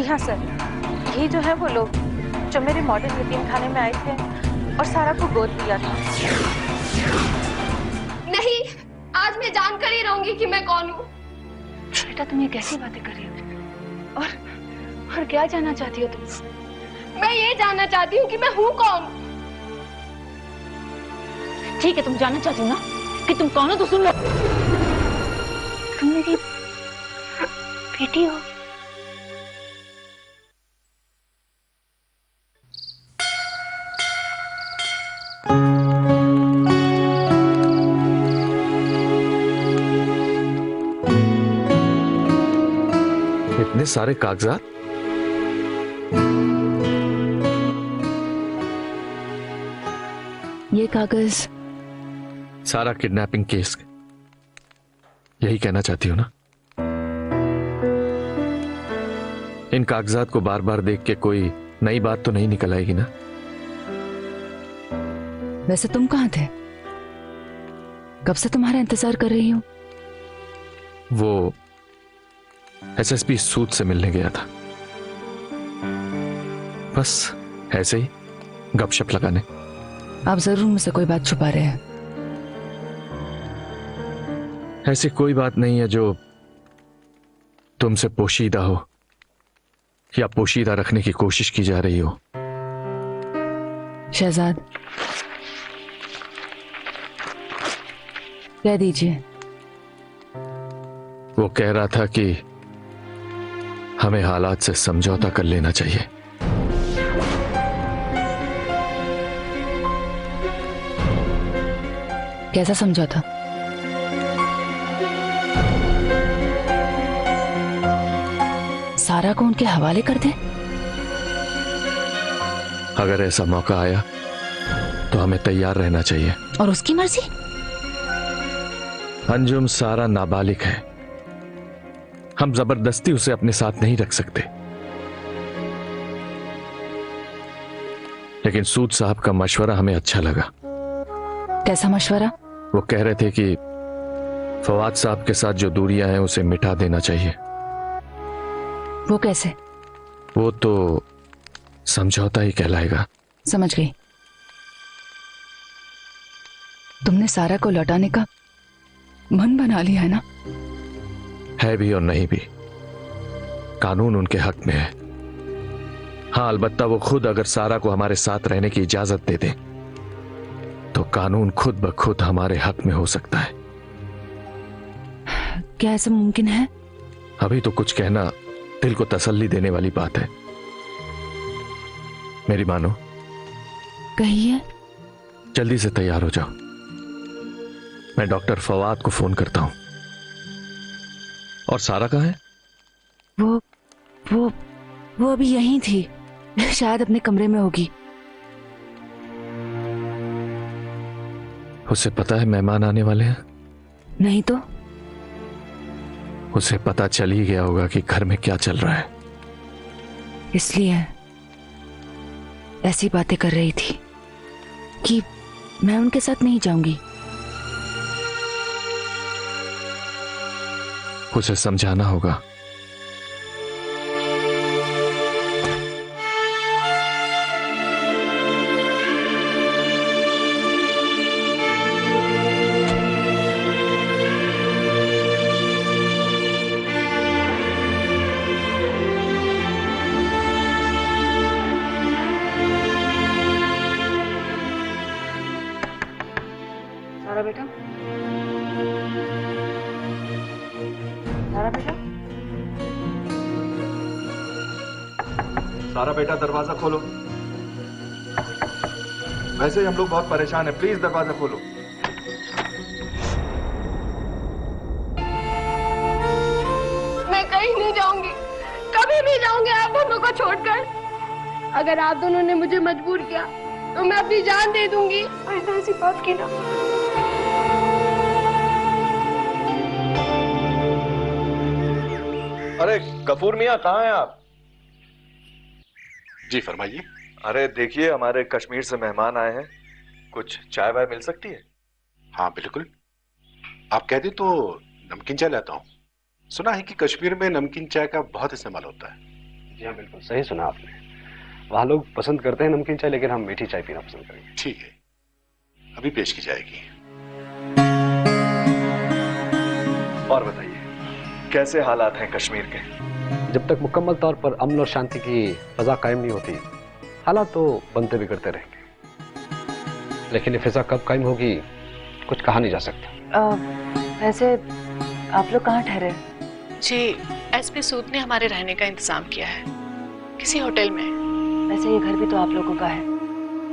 जी हाँ सर, यही जो है वो लोग जो मेरे मॉडर्न यतीम खाने में आए थे और सारा को गोद दिया था। नहीं, आज मैं जानकर ही रहूंगी कि मैं कौन हूँ। बेटा तुम ये कैसी बातें कर रही हो? और क्या जानना चाहती हो तुम? मैं ये जानना चाहती हूँ कि मैं हूँ कौन। ठीक है, तुम जानना चाहती हो ना कि तुम कौन हो, तो सुन लो। तुम मेरी बेटी हो। इतने सारे कागजात? ये कागज सारा किडनैपिंग केस, यही कहना चाहती हो ना? इन कागजात को बार बार देख के कोई नई बात तो नहीं निकल आएगी ना? वैसे तुम कहाँ थे? कब से तुम्हारा इंतजार कर रही हूँ। वो एसएसपी सूद से मिलने गया था, बस ऐसे ही गपशप लगाने। आप जरूर मुझसे कोई बात छुपा रहे हैं। ऐसी कोई बात नहीं है जो तुमसे पोशीदा हो या पोशीदा रखने की कोशिश की जा रही हो। शहजाद, कह दीजिए। वो कह रहा था कि हमें हालात से समझौता कर लेना चाहिए। कैसा समझौता? सारा को उनके हवाले कर दे? अगर ऐसा मौका आया तो हमें तैयार रहना चाहिए। और उसकी मर्जी? अंजुम सारा नाबालिग है, हम जबरदस्ती उसे अपने साथ नहीं रख सकते। लेकिन सूद साहब का मशवरा हमें अच्छा लगा। कैसा मशवरा? वो कह रहे थे कि फवाद साहब के साथ जो दूरियां हैं उसे मिटा देना चाहिए। वो कैसे? वो तो समझौता ही कहलाएगा। समझ गई। तुमने सारा को लौटाने का मन बना लिया है ना? है भी और नहीं भी, कानून उनके हक में है। हाँ, अलबत्ता वो खुद अगर सारा को हमारे साथ रहने की इजाजत दे दे तो कानून खुद ब खुद हमारे हक में हो सकता है। क्या ऐसा मुमकिन है? अभी तो कुछ कहना दिल को तसल्ली देने वाली बात है। मेरी मानो। कहिए। जल्दी से तैयार हो जाओ, मैं डॉक्टर फवाद को फोन करता हूं। और सारा कहाँ है? वो अभी यहीं थी, शायद अपने कमरे में होगी। उसे पता है मेहमान आने वाले हैं? नहीं तो? उसे पता चल ही गया होगा कि घर में क्या चल रहा है, इसलिए ऐसी बातें कर रही थी कि मैं उनके साथ नहीं जाऊंगी। उसे समझाना होगा। सारा बेटा, सारा बेटा, सारा बेटा दरवाजा खोलो। वैसे ही हम लोग बहुत परेशान हैं, प्लीज दरवाजा खोलो। मैं कहीं नहीं जाऊंगी, कभी नहीं जाऊंगी आप दोनों को छोड़कर। अगर आप दोनों ने मुझे मजबूर किया तो मैं अपनी जान दे दूंगी। ऐसी बात की ना। अरे गफूर मियाँ, कहाँ हैं आप? जी फरमाइए। अरे देखिए, हमारे कश्मीर से मेहमान आए हैं, कुछ चाय वाय मिल सकती है? हाँ बिल्कुल, आप कह दें तो नमकीन चाय लाता हूँ। सुना है कि कश्मीर में नमकीन चाय का बहुत इस्तेमाल होता है। जी हाँ, बिल्कुल सही सुना आपने। वहाँ लोग पसंद करते हैं नमकीन चाय, लेकिन हम मीठी चाय पीना पसंद करेंगे। ठीक है, अभी पेश की जाएगी। और बताइए, कैसे हालात हैं कश्मीर के? जब तक मुकम्मल तौर पर अमन और शांति की फिजा कायम नहीं होती, हालात तो बनते बिगड़ते रहेंगे, लेकिन ये फिजा कब कायम होगी कुछ कहा नहीं जा सकता। वैसे आप लोग कहाँ ठहरे? जी, एसपी सूद ने हमारे रहने का इंतजाम किया है, किसी होटल में। वैसे ये घर भी तो आप लोगों का है,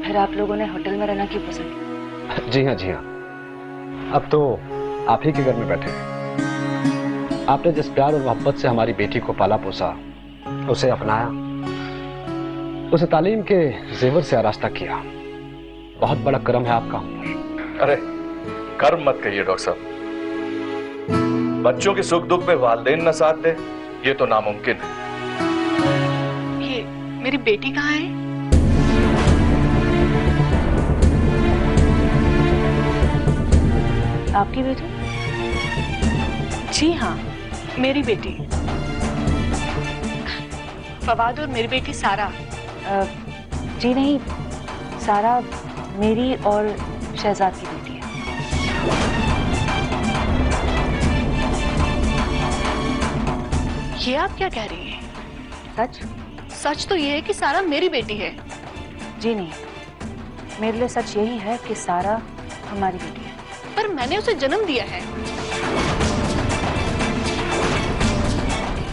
फिर आप लोगों ने होटल में रहना क्यों पसंद किया? जी हाँ, जी हाँ, अब तो आप ही के घर में बैठे हैं। आपने जिस प्यार और मोहब्बत से हमारी बेटी को पाला पोसा, उसे अपनाया, उसे तालीम के जेवर से आरास्ता किया, बहुत बड़ा कर्म है आपका हम पर। अरे कर्म मत कहिए डॉक्टर साहब, बच्चों के सुख दुख में वालिदैन न साथ दे, ये तो नामुमकिन है। ये मेरी बेटी कहाँ है? आपकी बेटी? जी हाँ, मेरी बेटी फवाद और मेरी बेटी सारा। जी नहीं, सारा मेरी और शहजाद की बेटी है। ये आप क्या कह रही हैं? सच? सच तो ये है कि सारा मेरी बेटी है। जी नहीं, मेरे लिए सच यही है कि सारा हमारी बेटी है। पर मैंने उसे जन्म दिया है।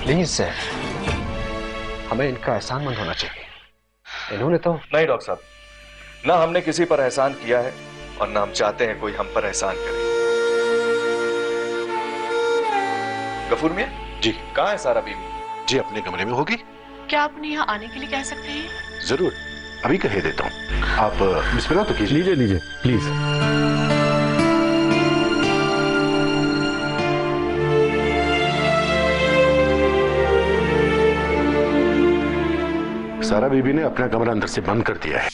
प्लीज सर, हमें इनका एहसानमंद होना चाहिए। इन्होंने तो नहीं डॉक्टर साहब, ना हमने किसी पर एहसान किया है और ना हम चाहते हैं कोई हम पर एहसान करे। गफूर मियां जी, कहाँ है सारा बीवी? जी अपने कमरे में होगी। क्या आप उन्हें यहाँ आने के लिए कह सकते हैं? जरूर, अभी कह देता हूँ। आप बिस्मिल्लाह तो कीजिए। लीजिए लीजिए प्लीज। सारा बीबी ने अपना कमरा अंदर से बंद कर दिया है।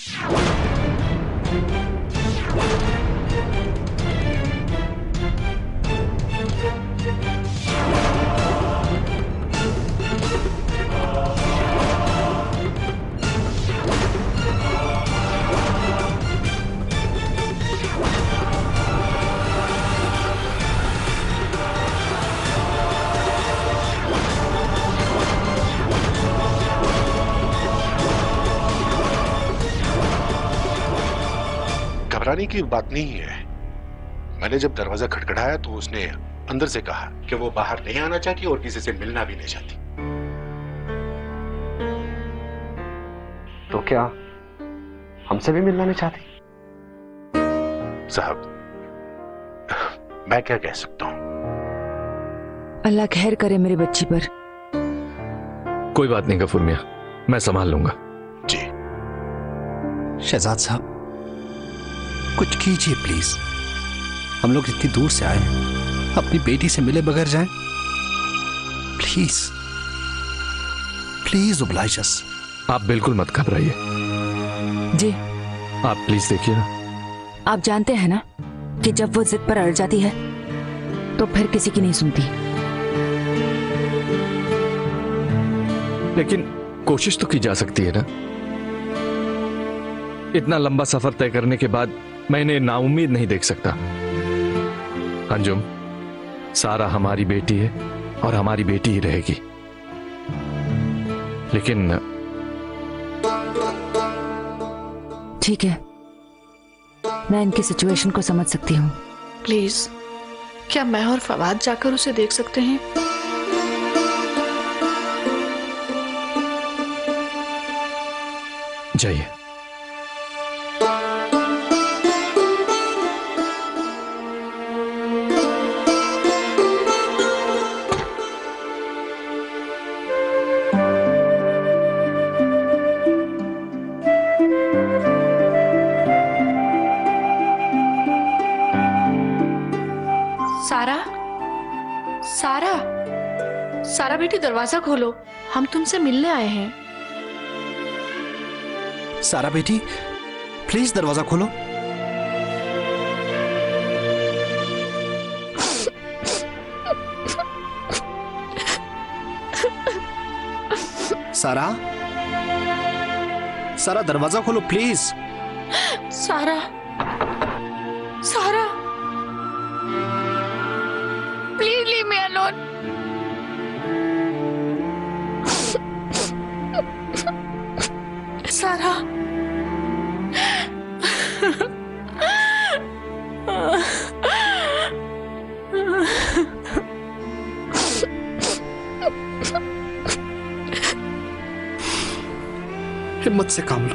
घबराने की बात नहीं है। मैंने जब दरवाजा खटखटाया तो उसने अंदर से कहा कि वो बाहर नहीं आना चाहती और किसी से मिलना भी नहीं चाहती। तो क्या हमसे भी मिलना नहीं चाहती? साहब, मैं क्या कह सकता हूँ। अल्लाह खैर करे मेरी बच्ची पर। कोई बात नहीं गफूर मियां, मैं संभाल लूंगा। जी शहजाद साहब, कुछ कीजिए प्लीज। हम लोग इतनी दूर से आए हैं, अपनी बेटी से मिले बगैर जाएं? प्लीज प्लीज ओब्लाइज अस। आप बिल्कुल मत घबराइए। जी, आप प्लीज देखिए ना। आप जानते हैं ना कि जब वो जिद पर अड़ जाती है तो फिर किसी की नहीं सुनती। लेकिन कोशिश तो की जा सकती है ना। इतना लंबा सफर तय करने के बाद मैं इन्हें नाउम्मीद नहीं देख सकता। अंजुम, सारा हमारी बेटी है और हमारी बेटी ही रहेगी। लेकिन ठीक है, मैं इनकी सिचुएशन को समझ सकती हूँ। प्लीज, क्या मैं और फवाद जाकर उसे देख सकते हैं? जाइए। सारा, सारा, सारा बेटी दरवाजा खोलो, हम तुमसे मिलने आए हैं। सारा बेटी, प्लीज दरवाजा खोलो। सारा, सारा दरवाजा खोलो प्लीज। सारा, सारा, प्लीज लीव मी अलोन। सारा, हिम्मत से काम लो।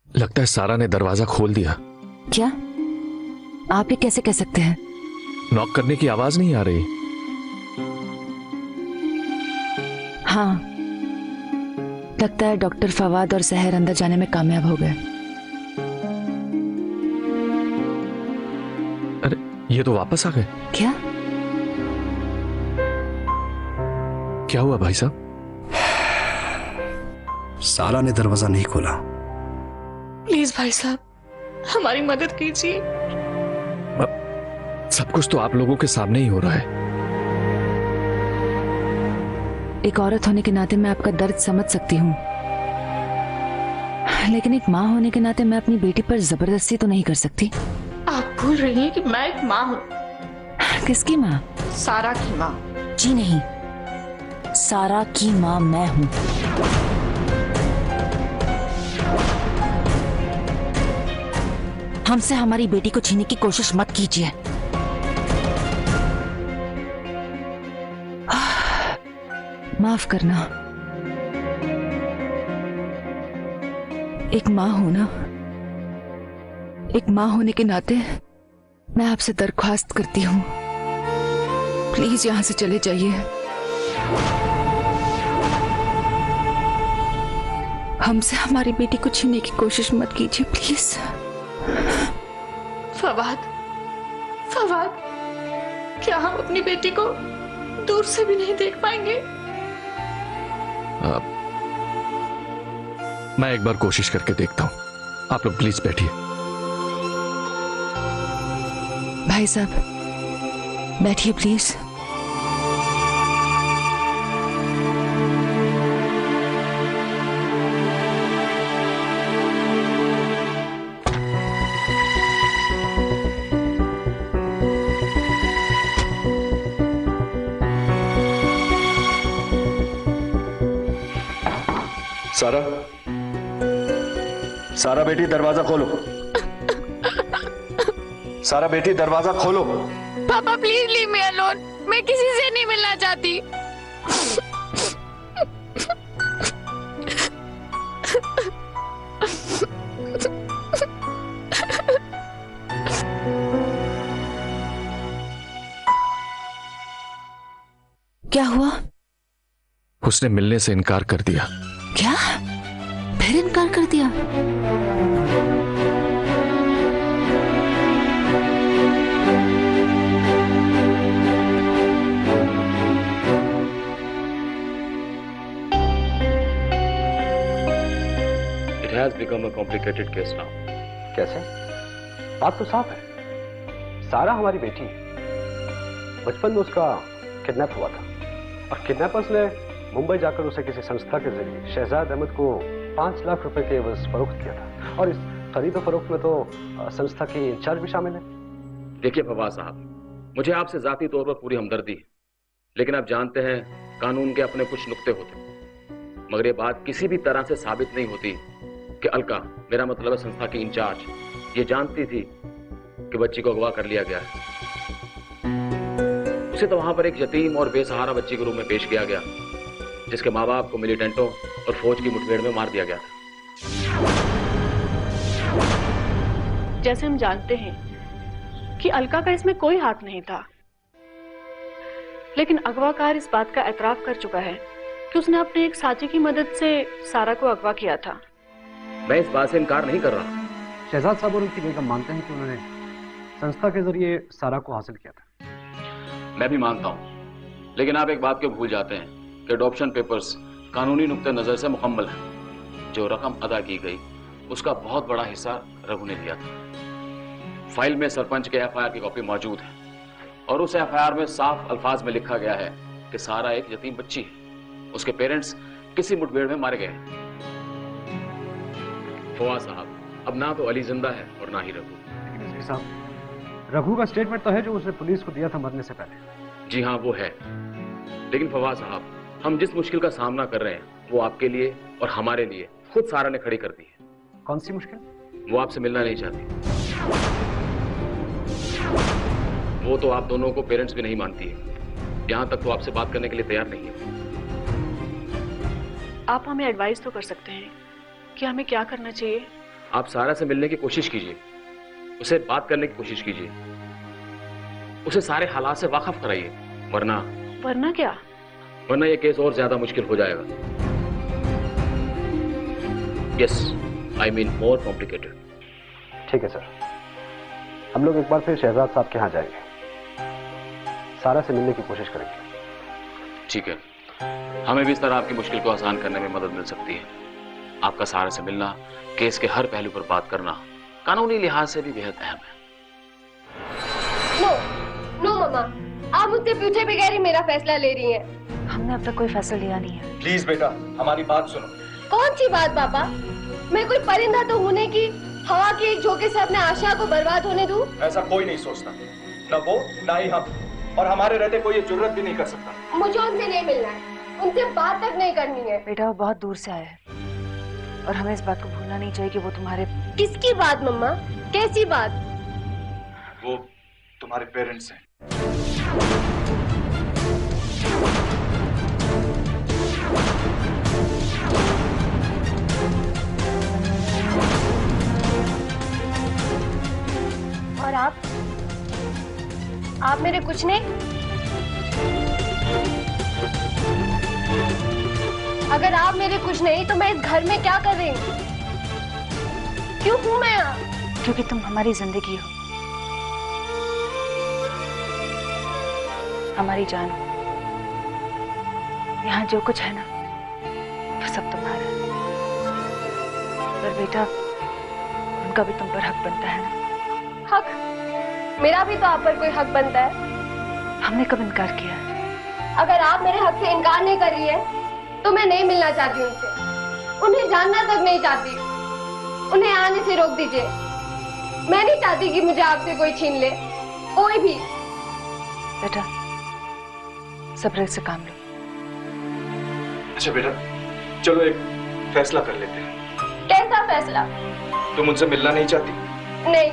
लगता है सारा ने दरवाजा खोल दिया। क्या? आप ये कैसे कह सकते हैं? नॉक करने की आवाज नहीं आ रही। हाँ, लगता है डॉक्टर फवाद और सहर अंदर जाने में कामयाब हो गए। अरे ये तो वापस आ गए। क्या? क्या हुआ भाई साहब? सारा ने दरवाजा नहीं खोला। प्लीज भाई साहब, हमारी मदद कीजिए। सब कुछ तो आप लोगों के सामने ही हो रहा है। एक औरत होने के नाते मैं आपका दर्द समझ सकती हूँ, लेकिन एक माँ होने के नाते मैं अपनी बेटी पर जबरदस्ती तो नहीं कर सकती। आप भूल रही हैं कि मैं एक माँ हूँ। किसकी माँ? सारा की माँ। जी नहीं, सारा की माँ मैं हूँ। हमसे हमारी बेटी को छीनने की कोशिश मत कीजिए। माफ करना। एक माँ होना, एक माँ होने के नाते मैं आपसे दरख्वास्त करती हूँ, प्लीज यहां से चले जाइए। हमसे हमारी बेटी को छीनने की कोशिश मत कीजिए प्लीज। फवाद, फवाद, क्या हम अपनी बेटी को दूर से भी नहीं देख पाएंगे? मैं एक बार कोशिश करके देखता हूं। आप लोग प्लीज बैठिए। भाई साहब बैठिए प्लीज। सारा, सारा बेटी दरवाजा खोलो। सारा बेटी दरवाजा खोलो। पापा प्लीज लीव मी अलोन। मैं किसी से नहीं मिलना चाहती। क्या हुआ? उसने मिलने से इनकार कर दिया। क्या? फिर इनकार कर दिया? It has become a complicated case now. कैसे? बात तो साफ है। सारा हमारी बेटी है। बचपन में उसका किडनैप हुआ था और किडनैपर्स ने मुंबई जाकर उसे किसी संस्था के जरिए शहजाद अहमद को 5 लाख रुपए के एवज फरोख्त किया था और इस खरीद और फरोख्त में तो संस्था की इंचार्ज भी शामिल है। देखिए फवाद साहब, मुझे आपसे जाती तौर पर पूरी हमदर्दी है, लेकिन आप जानते हैं कानून के अपने कुछ नुक्ते होते हैं। मगर ये बात किसी भी तरह से साबित नहीं होती कि अलका, मेरा मतलब है संस्था की इंचार्ज, ये जानती थी कि बच्ची को अगवा कर लिया गया है। उसे तो वहां पर एक यतीम और बेसहारा बच्ची के रूप में पेश किया गया, जिसके माँ बाप को मिलिटेंटों और फौज की मुठभेड़ में मार दिया गया था। जैसे हम जानते हैं कि अलका का इसमें कोई हाथ नहीं था, लेकिन अगवाकार इस बात का एतराफ कर चुका है कि उसने अपने एक साथी की मदद से सारा को अगवा किया था। मैं इस बात से इनकार नहीं कर रहा। शहजाद साहब और उनकी बेगम मानते हैं कि उन्होंने संस्था के जरिए सारा को हासिल किया था। मैं भी मानता हूं, लेकिन आप एक बात को भूल जाते हैं कि अडॉप्शन पेपर्स कानूनी नुक्ते नजर से मुकम्मल है। जो रकम अदा की गई उसका बहुत बड़ा हिस्सा रघु ने लिया था। फाइल में सरपंच के एफआईआर की कॉपी मौजूद है और उस एफआईआर में साफ अल्फाज में लिखा गया है कि सारा एक यतीम बच्ची है। उसके पेरेंट्स किसी मुठभेड़ में मारे गए। फवाद साहब, अब ना तो अली जिंदा है और ना ही रघु। साहब, रघु का स्टेटमेंट तो है जो उसने पुलिस को दिया था मरने से पहले। जी हाँ, वो है। लेकिन फवाद साहब, हम जिस मुश्किल का सामना कर रहे हैं वो आपके लिए और हमारे लिए खुद सारा ने खड़ी कर दी है। कौन सी मुश्किल? वो आपसे मिलना नहीं चाहती। वो तो आप दोनों को पेरेंट्स भी नहीं मानती है। यहां तक तो आपसे बात करने के लिए तैयार नहीं है। आप हमें एडवाइस तो कर सकते हैं कि हमें क्या करना चाहिए। आप सारा से मिलने की कोशिश कीजिए, उसे बात करने की कोशिश कीजिए, उसे सारे हालात से वाकिफ कराइए, वरना क्या? वरना ये केस और ज्यादा मुश्किल हो जाएगा। Yes, I mean more complicated. ठीक है सर, हम लोग एक बार फिर शहजाद साहब के यहाँ जाएंगे, सारा से मिलने की कोशिश करेंगे। ठीक है, हमें भी इस तरह आपकी मुश्किल को आसान करने में मदद मिल सकती है। आपका सारा से मिलना, केस के हर पहलू पर बात करना कानूनी लिहाज से भी बेहद अहम है। नो मम्मा, आप मुझसे पूछे बगैर ही मेरा फैसला ले रही हैं। हमने अब तक कोई फैसला लिया नहीं है। प्लीज बेटा, हमारी बात सुनो। कौन सी बात पापा? मैं कोई परिंदा तो होने की हवा के एक झोंके से अपने आशा को बर्बाद होने दूं? ऐसा कोई नहीं सोचता, न वो न ही हम, और हमारे रहते कोई ये जुर्रत भी नहीं कर सकता। मुझे उनसे नहीं मिलना है, उनसे बात तक नहीं करनी है। बेटा, वो बहुत दूर से आया है और हमें इस बात को भूलना नहीं चाहिए कि वो तुम्हारे... किसकी बात मम्मा? कैसी बात? वो तुम्हारे पेरेंट्स हैं। और आप मेरे कुछ नहीं? अगर आप मेरे कुछ नहीं तो मैं इस घर में क्या कर रही हूँ? क्यों हूँ मैं यहाँ? क्योंकि तुम हमारी जिंदगी हो, हमारी जान हो। यहाँ जो कुछ है ना, वो सब तुम्हारा है। पर बेटा, उनका भी तुम पर हक बनता है ना? हक? मेरा भी तो आप पर कोई हक बनता है। हमने कब इनकार किया? अगर आप मेरे हक से इनकार नहीं कर रही है तो मैं नहीं मिलना चाहती उनसे, उन्हें जानना तक नहीं चाहती। उन्हें आने से रोक दीजिए। मैं नहीं चाहती कि मुझे आपसे कोई छीन ले, कोई भी। बेटा, सब्र से काम लो। अच्छा बेटा, चलो एक फैसला कर लेते हैं। कैसा फैसला? तुम उनसे मिलना नहीं चाहती? नहीं।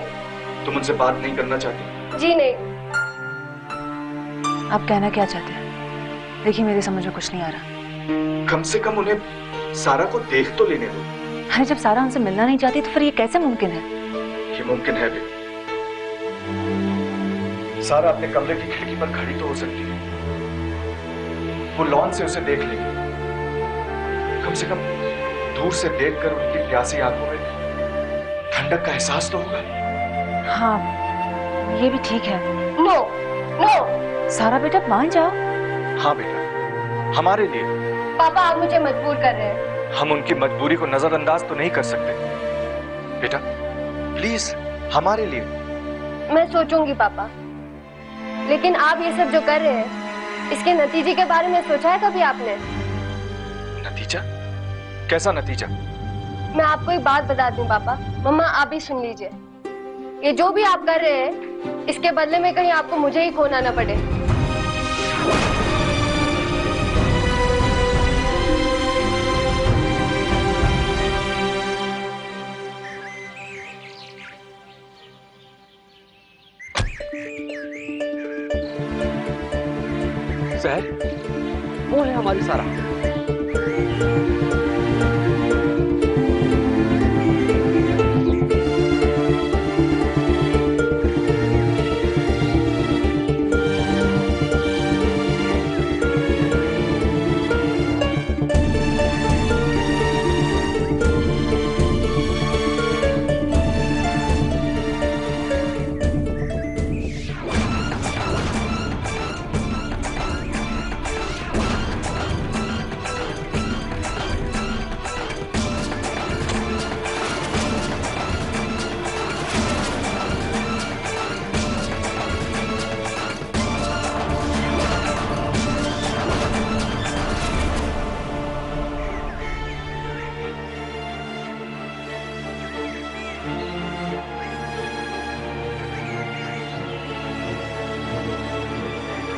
तुम उनसे बात नहीं करना चाहती? जी नहीं। आप कहना क्या चाहते हैं? देखिए, मेरी समझ में कुछ नहीं आ रहा। कम से कम उन्हें सारा को देख तो लेने दो। अरे, जब सारा उनसे मिलना नहीं चाहती तो फिर ये कैसे मुमकिन है? ये मुमकिन है भी। सारा अपने कमरे की खिड़की पर खड़ी तो हो सकती है, वो लॉन से उसे देख लेगी। कम से कम दूर से देखकर उनकी प्यासी आंखों में ठंडक का एहसास तो होगा। हाँ, ये भी ठीक है। नो नो सारा बेटा, मान जाओ। हाँ बेटा, हमारे लिए। पापा, आप मुझे मजबूर कर रहे हैं। हम उनकी मजबूरी को नजरअंदाज तो नहीं कर सकते। बेटा प्लीज, हमारे लिए। मैं सोचूंगी पापा, लेकिन आप ये सब जो कर रहे हैं, इसके नतीजे के बारे में सोचा है कभी आपने? नतीजा? कैसा नतीजा? मैं आपको एक बात बता दूं पापा, मम्मा आप भी सुन लीजिए। ये जो भी आप कर रहे हैं, इसके बदले में कहीं आपको मुझे ही खोना ना पड़े। सर, वो है हमारी सारा।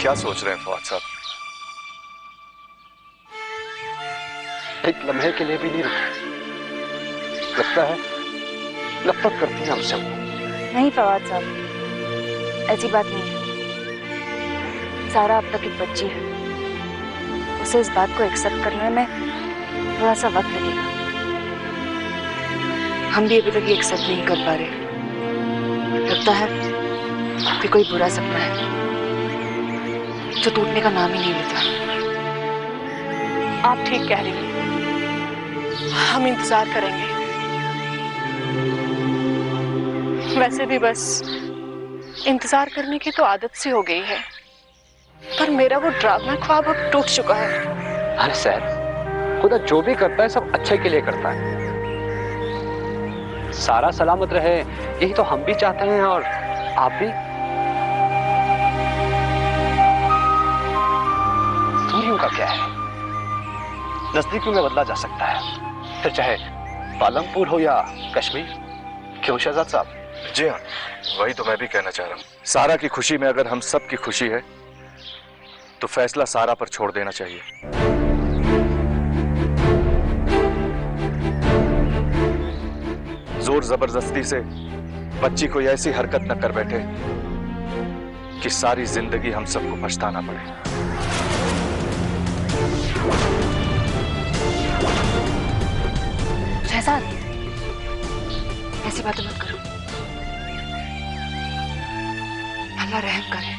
क्या सोच रहे हैं फवाद साहब? एक लम्हे के लिए भी नहीं रुके। लगता है नफरत करती है हमसे। नहीं फवाद साहब, ऐसी बात नहीं है। सारा अब तक एक बच्ची है, उसे इस बात को एक्सेप्ट करने में थोड़ा सा वक्त लगेगा। हम भी अभी तक ये एक्सेप्ट नहीं कर पा रहे। लगता है कि कोई बुरा सपना है जो टूटने का नाम ही नहीं लेता। आप ठीक कह रही हैं, हम इंतजार करेंगे। वैसे भी बस इंतजार करने की तो आदत सी हो गई है, पर मेरा वो डरावना ख्वाब अब टूट चुका है। अरे सर, खुदा जो भी करता है सब अच्छे के लिए करता है। सारा सलामत रहे यही तो हम भी चाहते हैं, और आप भी। दूरियों का क्या है, नजदीकियों में बदला जा सकता है, फिर चाहे पालमपुर हो या कश्मीर। क्यों शहजाद साहब? जी हाँ, वही तो मैं भी कहना चाह रहा हूँ। सारा की खुशी में अगर हम सब की खुशी है तो फैसला सारा पर छोड़ देना चाहिए। जोर जबरदस्ती से बच्ची कोई ऐसी हरकत न कर बैठे कि सारी जिंदगी हम सबको पछताना पड़े। शहजाद, ऐसी बातें मत करो। अल्लाह रहम करे।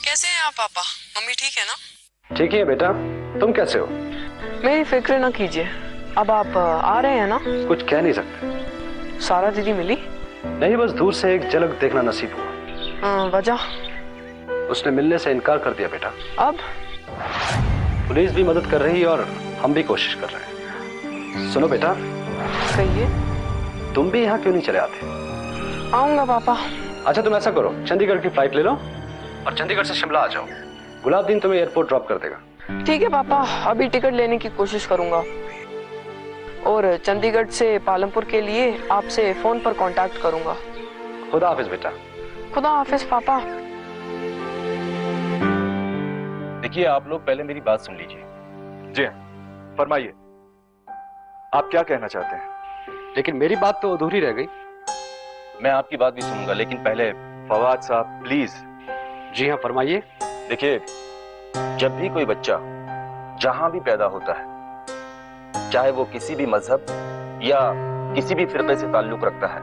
कैसे हैं आप पापा? मम्मी ठीक है ना? ठीक है बेटा, तुम कैसे हो? मेरी फिक्र ना कीजिए। अब आप आ रहे हैं ना? कुछ कह नहीं सकते। सारा दीदी मिली? नहीं, बस दूर से एक झलक देखना नसीब हुआ। वजह? उसने मिलने से इनकार कर दिया बेटा। अब पुलिस भी मदद कर रही है और हम भी कोशिश कर रहे हैं। सुनो बेटा, कहिए। तुम भी यहाँ क्यों नहीं चले आते? आऊंगा पापा। अच्छा, तुम ऐसा करो, चंडीगढ़ की फ्लाइट ले लो और चंडीगढ़ से शिमला आ जाओ। गुलाबदीन तुम्हें एयरपोर्ट ड्रॉप कर देगा। ठीक है पापा, अभी टिकट लेने की कोशिश करूंगा और चंडीगढ़ से पालमपुर के लिए आपसे फोन पर कांटेक्ट करूंगा। खुदा हाफिज बेटा। खुदा हाफिज पापा। देखिए, आप लोग पहले मेरी बात सुन लीजिए। जी हाँ, फरमाइए, आप क्या कहना चाहते हैं? लेकिन मेरी बात तो अधूरी रह गई। मैं आपकी बात भी सुनूंगा, लेकिन पहले फवाद साहब प्लीज। जी हाँ, फरमाइए। देखिए, जब भी कोई बच्चा जहां भी पैदा होता है, चाहे वो किसी भी मजहब या किसी भी फिरके से ताल्लुक रखता है,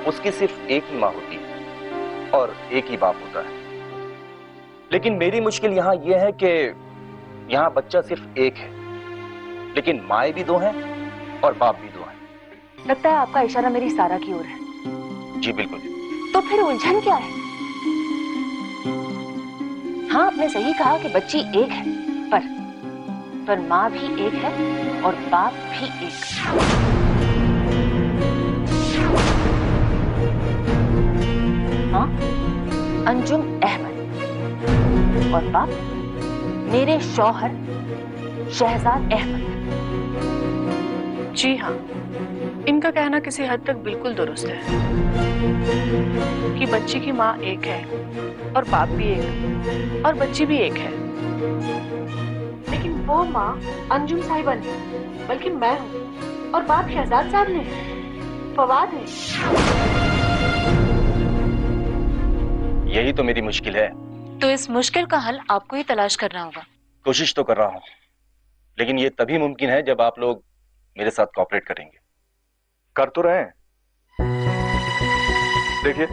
उसकी सिर्फ एक ही माँ होती है और एक ही बाप होता है। लेकिन मेरी मुश्किल यहाँ यह है कि यहाँ बच्चा सिर्फ एक है, लेकिन माएँ भी दो हैं और बाप भी दो हैं। लगता है आपका इशारा मेरी सारा की ओर है। जी बिल्कुल। तो फिर उलझन क्या है? हाँ, आपने सही कहा कि बच्ची एक है, पर माँ भी एक है और बाप भी एक। हाँ, अंजुम अहमद और बाप मेरे शौहर शहजाद अहमद। जी हाँ, इनका कहना किसी हद तक बिल्कुल दुरुस्त है कि बच्ची की माँ एक है और बाप भी एक और बच्ची भी एक है। लेकिन वो माँ अंजुम साहिबा नहीं, बल्कि मैं हूँ और बाप शहजाद साहब ने, फवाद है। यही तो मेरी मुश्किल है। तो इस मुश्किल का हल आपको ही तलाश करना होगा। कोशिश तो कर रहा हूँ, लेकिन ये तभी मुमकिन है जब आप लोग मेरे साथ कोऑपरेट करेंगे। कर तो रहे हैं। देखिए,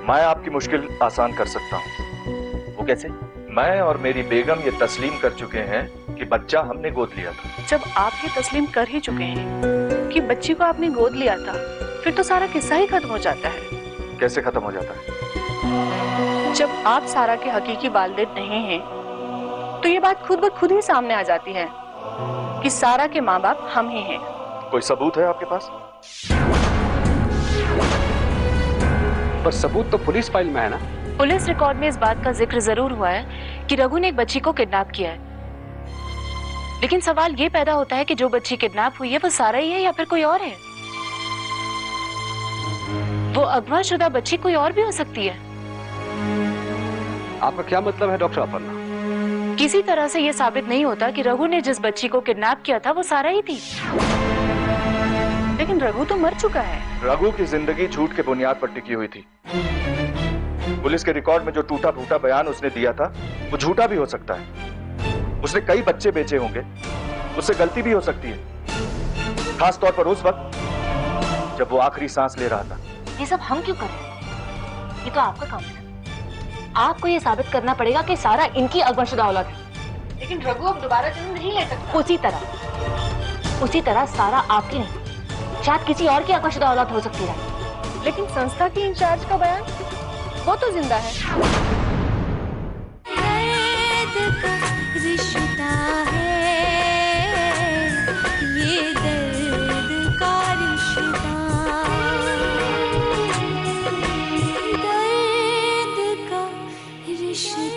मैं आपकी मुश्किल आसान कर सकता हूँ। वो कैसे? मैं और मेरी बेगम ये तस्लीम कर चुके हैं कि बच्चा हमने गोद लिया था। जब आप ये तस्लीम कर ही चुके हैं कि बच्ची को आपने गोद लिया था, फिर तो सारा किस्सा ही खत्म हो जाता है। कैसे खत्म हो जाता है? जब आप सारा के हकीकी वालिद नहीं हैं, तो ये बात खुद ब खुद ही सामने आ जाती है कि सारा के माँ बाप हम ही हैं। कोई सबूत है आपके पास? पर सबूत तो पुलिस फाइल में है ना। पुलिस रिकॉर्ड में इस बात का जिक्र जरूर हुआ है कि रघु ने एक बच्ची को किडनैप किया है, लेकिन सवाल ये पैदा होता है कि जो बच्ची किडनैप हुई है वो सारा ही है या फिर कोई और है। वो अगवाशुदा बच्ची कोई और भी हो सकती है। आपका क्या मतलब है डॉक्टर अपर्णा? किसी तरह से ये साबित नहीं होता कि रघु ने जिस बच्ची को किडनैप किया था वो सारा ही थी। लेकिन रघु तो मर चुका है। रघु की जिंदगी झूठ के बुनियाद पर टिकी हुई थी। पुलिस के रिकॉर्ड में जो टूटा फूटा बयान उसने दिया था वो झूठा भी हो सकता है। उसने कई बच्चे बेचे होंगे, उससे गलती भी हो सकती है, खास तौर पर उस वक्त जब वो आखिरी सांस ले रहा था। ये सब हम क्यों कर रहे हैं? ये तो आपका काम है। आपको ये साबित करना पड़ेगा कि सारा इनकी अगवाशुदा औलाद है। लेकिन रघु अब दोबारा जन्म नहीं ले सकता। उसी तरह सारा आपकी नहीं, शायद किसी और की अगवाशुदा औलाद हो सकती है। लेकिन संस्था की इंचार्ज का बयान, वो तो जिंदा है। रिश्ता है ये, दर्द का रिश्ता, दर्द का रिश्ता।